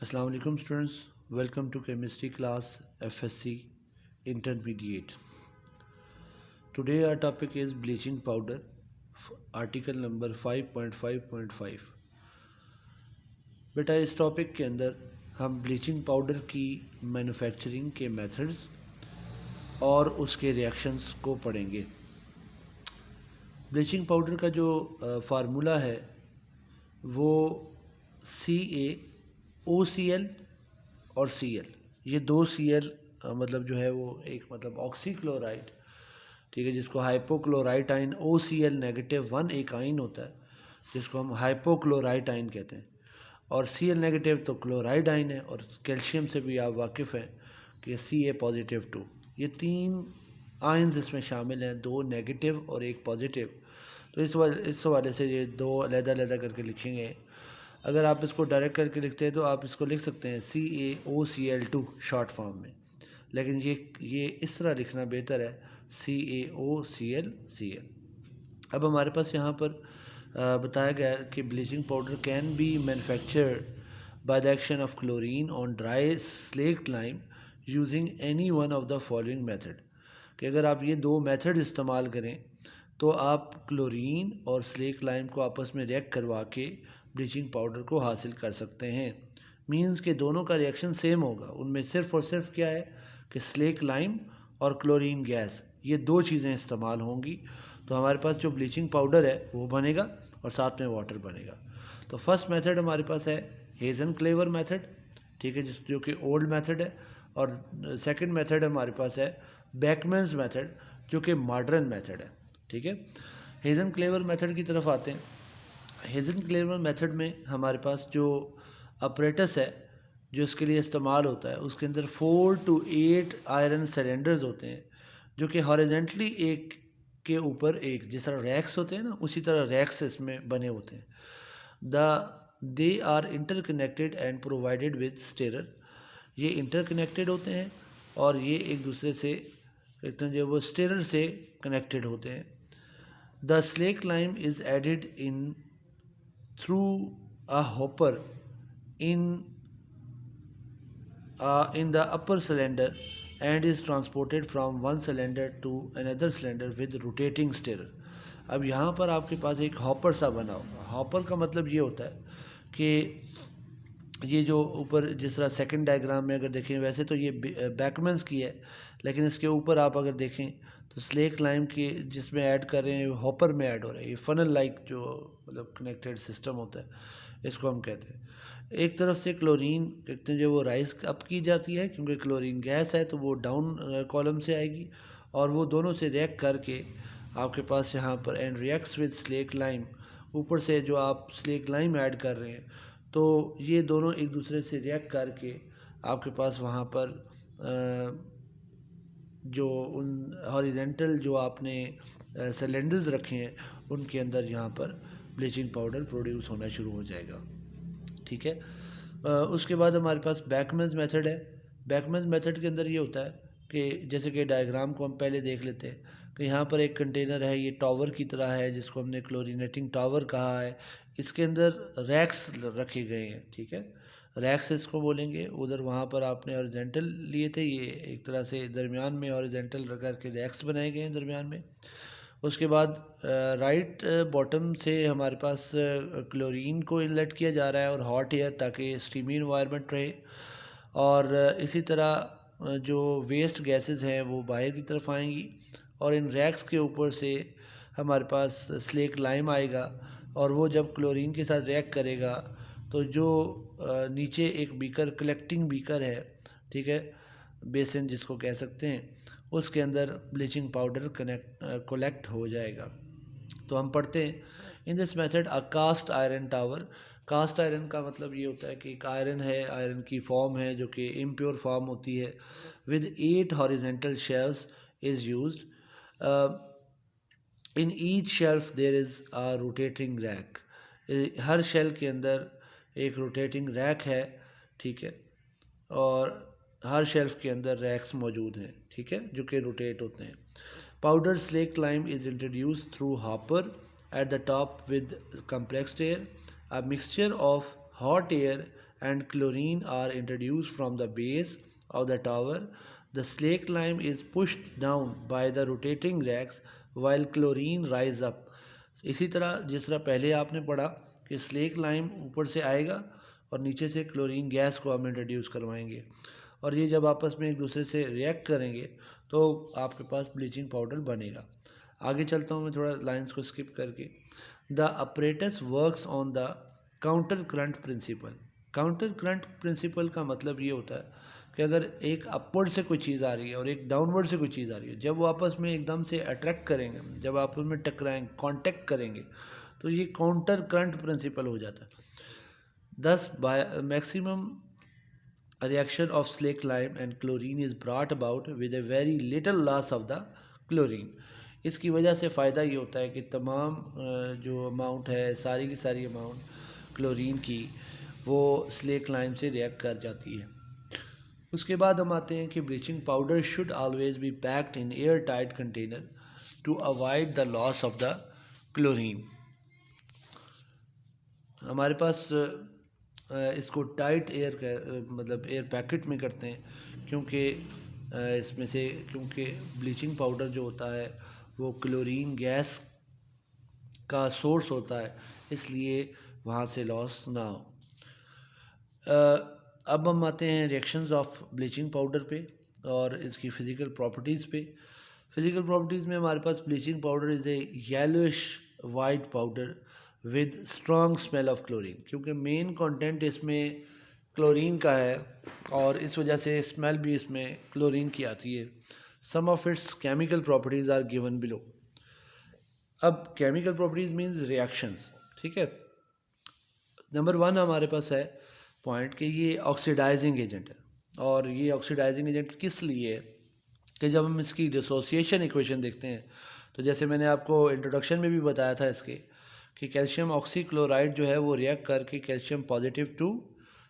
Assalamu alaikum students, welcome to chemistry class FSC intermediate. Today our topic is bleaching powder, article number 5.5.5. बेटा इस topic के अंदर हम bleaching powder की manufacturing के मेथड्स और उसके रिएक्शंस को पढ़ेंगे। ब्लीचिंग पाउडर का जो फार्मूला है वो CaOCl और Cl, ये दो Cl मतलब जो है वो एक मतलब ऑक्सीक्लोराइड, ठीक है, जिसको हाइपोक्लोराइट आइन OCl-1 एक आइन होता है जिसको हम हाइपोक्लोराइट आइन कहते हैं, और Cl- तो क्लोराइड आइन है, और कैल्शियम से भी आप वाकिफ़ हैं कि Ca+2, ये तीन आइन्स इसमें शामिल हैं, दो नेगेटिव और एक पॉजिटिव। तो इस हवाले से ये दो अलग-अलग करके लिखेंगे। अगर आप इसको डायरेक्ट करके लिखते हैं तो आप इसको लिख सकते हैं CaOCl2 शॉर्ट फॉर्म में, लेकिन ये इस तरह लिखना बेहतर है CaOCl Cl। अब हमारे पास यहाँ पर बताया गया है कि bleaching powder can be manufactured by the action of chlorine on dry slaked lime using any one of the following method, कि अगर आप ये दो मेथड इस्तेमाल करें तो आप क्लोरीन और स्लेक लाइम को आपस में रिएक्ट करवा के ब्लीचिंग पाउडर को हासिल कर सकते हैं। मींस के दोनों का रिएक्शन सेम होगा, उनमें सिर्फ़ और सिर्फ क्या है कि स्लेक लाइम और क्लोरीन गैस, ये दो चीज़ें इस्तेमाल होंगी, तो हमारे पास जो ब्लीचिंग पाउडर है वो बनेगा और साथ में वाटर बनेगा। तो फर्स्ट मेथड हमारे पास है हेज़नक्लेवर मेथड, ठीक है, जो कि ओल्ड मेथड है, और सेकंड मेथड हमारे पास है बेकमैन्स मेथड जो कि मॉडर्न मेथड है, ठीक है। हेज़नक्लेवर मेथड की तरफ आते हैं। हेज़नक्लेवर मेथड में हमारे पास जो अपरेटस है जो इसके लिए इस्तेमाल होता है उसके अंदर 4 to 8 आयरन सिलेंडर्स होते हैं जो कि हॉरिजेंटली एक के ऊपर एक, जिस तरह रैक्स होते हैं ना, उसी तरह रैक्स इसमें बने होते हैं। They are interconnected and provided with stirrer, ये इंटरकनेक्टेड होते हैं और ये एक दूसरे से एक तरह जो वो स्टेरर से कनेक्टेड होते हैं। The slack lime is added in through a hopper in in the upper cylinder and is transported from one cylinder to another cylinder with rotating stirrer। अब यहाँ पर आपके पास एक हॉपर सा बना होगा। हॉपर का मतलब ये होता है कि ये जो ऊपर जिस तरह सेकंड डायग्राम में अगर देखें, वैसे तो ये बैकमैन्स की है, लेकिन इसके ऊपर आप अगर देखें तो स्लेक लाइम के जिसमें ऐड कर रहे हैं हॉपर में ऐड हो रहा है, ये फनल लाइक जो मतलब कनेक्टेड सिस्टम होता है इसको हम कहते हैं। एक तरफ से क्लोरीन कहते हैं जो वो राइज अप की जाती है, क्योंकि क्लोरीन गैस है तो वो डाउन कॉलम से आएगी, और वो दोनों से रिएक्ट करके आपके पास यहाँ पर and reacts with slack lime, ऊपर से जो आप स्लेक लाइम ऐड कर रहे हैं तो ये दोनों एक दूसरे से रिएक्ट करके आपके पास वहाँ पर जो उन हॉरिजेंटल जो आपने सिलेंडर्स रखे हैं उनके अंदर यहाँ पर ब्लीचिंग पाउडर प्रोड्यूस होना शुरू हो जाएगा, ठीक है। उसके बाद हमारे पास बेकमैन्स मेथड है। बेकमैन्स मेथड के अंदर ये होता है कि जैसे कि डायग्राम को हम पहले देख लेते हैं कि यहाँ पर एक कंटेनर है, ये टावर की तरह है जिसको हमने क्लोरीनेटिंग टावर कहा है। इसके अंदर रैक्स रखे गए हैं, ठीक है, रैक्स इसको बोलेंगे। उधर वहाँ पर आपने हॉरिजेंटल लिए थे, ये एक तरह से दरमियान में हॉरिजेंटल रख करके रैक्स बनाए गए हैं दरमियान में। उसके बाद राइट बॉटम से हमारे पास क्लोरीन को इनलेट किया जा रहा है और हॉट एयर, ताकि स्टीमी इन्वायरमेंट रहे, और इसी तरह जो वेस्ट गैसेस हैं वो बाहर की तरफ आएंगी, और इन रैक्स के ऊपर से हमारे पास स्लेक लाइम आएगा, और वो जब क्लोरीन के साथ रिएक्ट करेगा तो जो नीचे एक बीकर कलेक्टिंग बीकर है, ठीक है, बेसिन जिसको कह सकते हैं, उसके अंदर ब्लीचिंग पाउडर कलेक्ट हो जाएगा। तो हम पढ़ते हैं in this method a cast iron tower. Cast iron का मतलब ये होता है कि एक आयरन है, आयरन की फॉर्म है जो कि इम्प्योर फॉर्म होती है, with 8 horizontal shelves is used. In each shelf there is a rotating rack, हर शेल के अंदर एक रोटेटिंग रैक है, ठीक है, और हर शेल्फ के अंदर रैक्स मौजूद हैं, ठीक है, जो कि रोटेट होते हैं। Powder slack lime is introduce through hopper at the top with compressed air, a mixture of hot air and chlorine are introduced from the base of the tower, the slake lime is pushed down by the rotating racks while chlorine rise up. इसी तरह जिस तरह पहले आपने पढ़ा कि slack lime ऊपर से आएगा और नीचे से क्लोरीन गैस को हम इंट्रोड्यूस करवाएंगे, और ये जब आपस में एक दूसरे से रिएक्ट करेंगे तो आपके पास ब्लीचिंग पाउडर बनेगा। आगे चलता हूँ मैं थोड़ा लाइंस को स्किप करके। The apparatus works on the counter current principle. Counter current principle का मतलब ये होता है कि अगर एक अपवर्ड से कोई चीज़ आ रही है और एक डाउनवर्ड से कोई चीज़ आ रही है, जब वो आपस में एकदम से अट्रैक्ट करेंगे, जब आपस में टकराएंगे, कांटेक्ट करेंगे, तो ये काउंटर करंट प्रिंसिपल हो जाता है। Thus, by maximum reaction of slake lime and chlorine is brought about with a very little loss of the chlorine. इसकी वजह से फ़ायदा ये होता है कि तमाम जो अमाउंट है, सारी की सारी अमाउंट क्लोरीन की, वो स्लेक लाइम से रिएक्ट कर जाती है। उसके बाद हम आते हैं कि bleaching powder should always be packed in air tight container to avoid the loss of the chlorine. हमारे पास इसको टाइट एयर मतलब एयर पैकेट में करते हैं, क्योंकि इसमें से क्योंकि ब्लीचिंग पाउडर जो होता है वो क्लोरीन गैस का सोर्स होता है, इसलिए वहाँ से लॉस ना हो। अब हम आते हैं रिएक्शंस ऑफ ब्लीचिंग पाउडर पे और इसकी फ़िज़िकल प्रॉपर्टीज़ पे। फ़िज़िकल प्रॉपर्टीज़ में हमारे पास bleaching powder is a yellowish white powder with strong smell of chlorine, क्योंकि मेन कंटेंट इसमें क्लोरीन का है और इस वजह से स्मेल भी इसमें क्लोरीन की आती है। Some of its chemical properties are given below. अब केमिकल प्रॉपर्टीज़ मीन्स रिएक्शंस, ठीक है। नंबर 1 हमारे पास है पॉइंट कि ये ऑक्सीडाइजिंग एजेंट है, और ये ऑक्सीडाइजिंग एजेंट किस लिए है कि जब हम इसकी डिसोसिएशन इक्वेशन देखते हैं, तो जैसे मैंने आपको इंट्रोडक्शन में भी बताया था इसके कि कैल्शियम ऑक्सीक्लोराइड जो है वो रिएक्ट करके कैल्शियम पॉजिटिव 2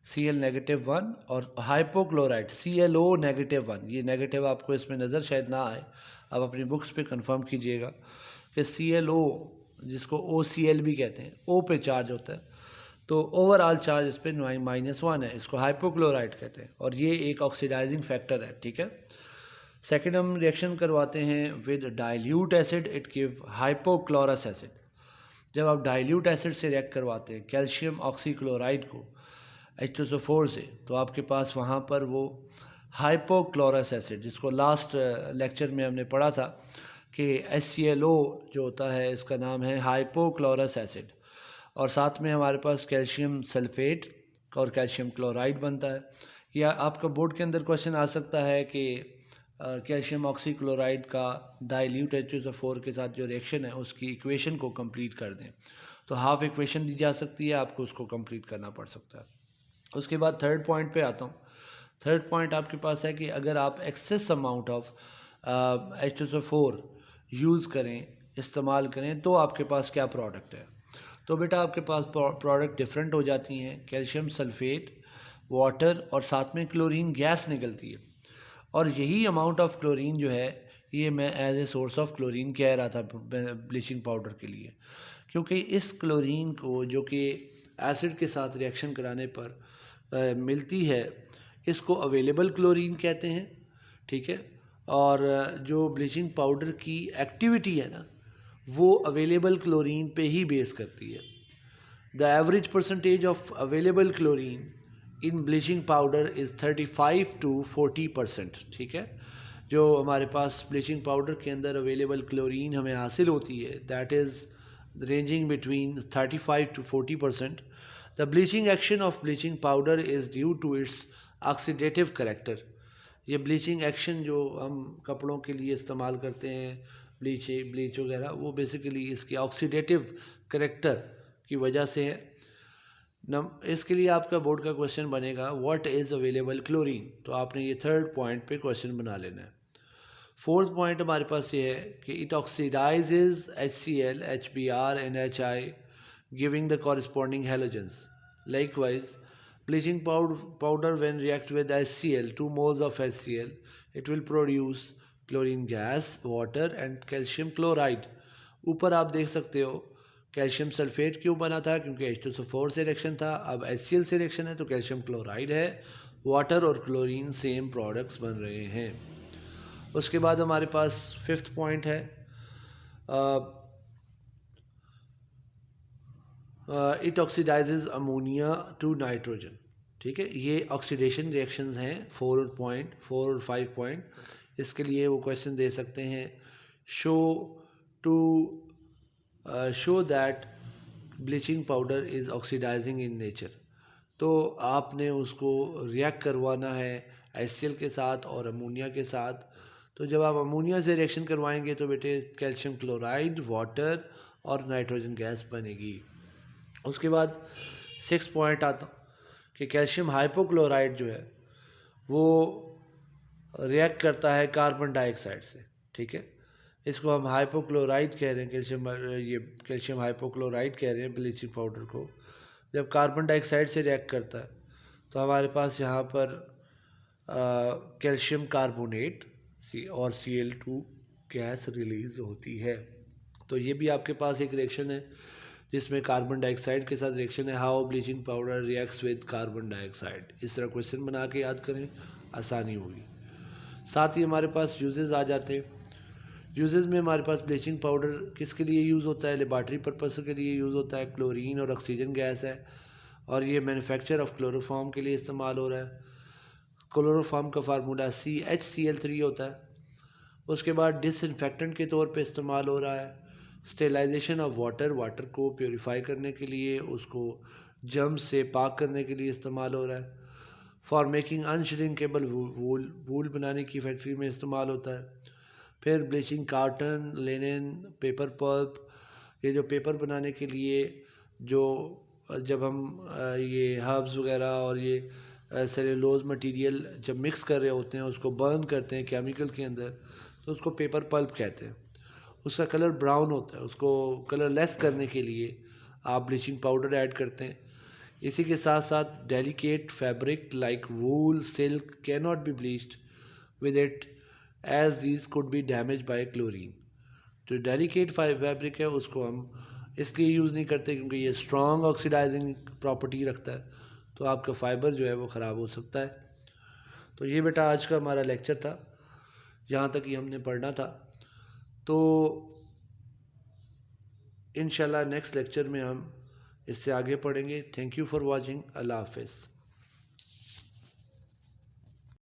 Cl नेगेटिव 1 और हाइपोक्लोराइड ClO नेगेटिव 1, ये नेगेटिव आपको इसमें नज़र शायद ना आए, आप अपनी बुक्स पे कंफर्म कीजिएगा कि ClO जिसको OCl भी कहते हैं, O पे चार्ज होता है, तो ओवरऑल चार्ज इस पर -1 है, इसको हाइपोक्लोराइड कहते हैं, और ये एक ऑक्सीडाइजिंग फैक्टर है, ठीक है। सेकेंड हम रिएक्शन करवाते हैं with dilute acid, it give hypochlorous acid. जब आप डाइल्यूट एसिड से रिएक्ट करवाते हैं कैल्शियम ऑक्सीक्लोराइड को H2SO4 से, तो आपके पास वहाँ पर वो हाइपोक्लोरस एसिड, जिसको लास्ट लेक्चर में हमने पढ़ा था कि HClO जो होता है इसका नाम है हाइपोक्लोरस एसिड, और साथ में हमारे पास कैल्शियम सल्फेट और कैल्शियम क्लोराइड बनता है। या आपका बोर्ड के अंदर क्वेश्चन आ सकता है कि कैल्शियम ऑक्सीक्लोराइड का डाइल्यूट H2SO4 के साथ जो रिएक्शन है उसकी इक्वेशन को कंप्लीट कर दें, तो हाफ इक्वेशन दी जा सकती है, आपको उसको कंप्लीट करना पड़ सकता है। उसके बाद थर्ड पॉइंट पे आता हूँ। थर्ड पॉइंट आपके पास है कि अगर आप excess amount of H2SO4 use करें, इस्तेमाल करें, तो आपके पास क्या प्रोडक्ट है। तो बेटा आपके पास प्रोडक्ट डिफरेंट हो जाती हैं, कैल्शियम सल्फेट, वाटर और साथ में क्लोरीन गैस निकलती है, और यही अमाउंट ऑफ क्लोरीन जो है ये मैं as a source of chlorine कह रहा था ब्लीचिंग पाउडर के लिए, क्योंकि इस क्लोरीन को जो कि एसिड के साथ रिएक्शन कराने पर मिलती है, इसको अवेलेबल क्लोरीन कहते हैं, ठीक है। और जो ब्लीचिंग पाउडर की एक्टिविटी है ना, वो अवेलेबल क्लोरीन पे ही बेस करती है। The average percentage of available chlorine in bleaching powder is 35 to 40%, ठीक है। जो हमारे पास ब्लीचिंग पाउडर के अंदर अवेलेबल क्लोरीन हमें हासिल होती है, that is ranging between 35 to 40%. The bleaching action of bleaching powder is due to its oxidative character. ये ब्लीचिंग एक्शन जो हम कपड़ों के लिए इस्तेमाल करते हैं, ब्लीच वगैरह, वो बेसिकली इसके ऑक्सीडेटिव करेक्टर की वजह से है। इसके लिए आपका बोर्ड का क्वेश्चन बनेगा व्हाट इज़ अवेलेबल क्लोरीन, तो आपने ये थर्ड पॉइंट पे क्वेश्चन बना लेना है। फोर्थ पॉइंट हमारे पास ये है कि it oxidises HCl, HBr and HI giving the corresponding halogens. Likewise bleaching powder when react with HCl, 2 moles of HCl, it will produce chlorine gas, water and calcium chloride. ऊपर आप देख सकते हो calcium sulphate क्यों बना था? क्योंकि H2SO4 से रिएक्शन था। अब HCl से रिएक्शन है तो कैल्शियम क्लोराइड है, वाटर और क्लोरीन सेम प्रोडक्ट्स बन रहे हैं। उसके बाद हमारे पास 5th पॉइंट है, it oxidizes ammonia to nitrogen. ठीक है, ये ऑक्सीडेशन रिएक्शंस हैं 4 और 5 पॉइंट। इसके लिए वो क्वेश्चन दे सकते हैं, show that bleaching powder is oxidizing in nature. तो आपने उसको रिएक्ट करवाना है HCl के साथ और अमोनिया के साथ। तो जब आप अमोनिया से रिएक्शन करवाएंगे तो बेटे कैल्शियम क्लोराइड, वाटर और नाइट्रोजन गैस बनेगी। उसके बाद 6 पॉइंट आता कि कैल्शियम हाइपोक्लोराइड जो है वो रिएक्ट करता है कार्बन डाइऑक्साइड से। ठीक है, इसको हम हाइपोक्लोराइड कह रहे हैं, कैल्शियम हाइपोक्लोराइड कह रहे हैं ब्लीचिंग पाउडर को। जब कार्बन डाइऑक्साइड से रिएक्ट करता है तो हमारे पास यहाँ पर कैल्शियम कार्बोनेट और Cl2 गैस रिलीज होती है। तो ये भी आपके पास एक रिएक्शन है जिसमें कार्बन डाइऑक्साइड के साथ रिएक्शन है। How bleaching powder reacts with carbon dioxide. इस तरह क्वेश्चन बना के याद करें, आसानी होगी। साथ ही हमारे पास यूजेस आ जाते हैं। यूजेस में हमारे पास ब्लीचिंग पाउडर किसके लिए यूज़ होता है? लेबॉर्ट्री पर्पस के लिए यूज़ होता है। क्लोरीन और ऑक्सीजन गैस है और ये मैन्युफैक्चर ऑफ क्लोरोफॉर्म के लिए इस्तेमाल हो रहा है। क्लोरोफॉर्म का फार्मूला CHCl3 होता है। उसके बाद डिसइंफेक्टेंट के तौर पे इस्तेमाल हो रहा है। स्टेलाइजेशन ऑफ वाटर को प्योरीफाई करने के लिए, उसको जर्म से पाक करने के लिए इस्तेमाल हो रहा है। फॉर मेकिंग अनश्रिंकेबल वूल बनाने की फैक्ट्री में इस्तेमाल होता है। फिर bleaching carton, linen, paper pulp, ये जो पेपर बनाने के लिए जो जब हम ये हर्ब्स वगैरह और ये सेलुलोज मटेरियल जब मिक्स कर रहे होते हैं उसको बर्न करते हैं केमिकल के अंदर, तो उसको पेपर पल्प कहते हैं। उसका कलर ब्राउन होता है, उसको कलरलेस करने के लिए आप ब्लीचिंग पाउडर ऐड करते हैं। इसी के साथ साथ delicate fabric like wool, silk can not be bleached with it as these could be damage by chlorine. जो डेलिकेट फैब्रिक है उसको हम इसलिए यूज़ नहीं करते क्योंकि ये स्ट्रॉन्ग ऑक्सीडाइजिंग प्रॉपर्टी रखता है, तो आपका फ़ाइबर जो है वो ख़राब हो सकता है। तो ये बेटा आज का हमारा लेक्चर था, जहाँ तक ये हमने पढ़ना था। तो इंशाल्लाह नेक्स्ट लेक्चर में हम इससे आगे पढ़ेंगे। Thank you for watching. अल्लाह हाफ़िज़।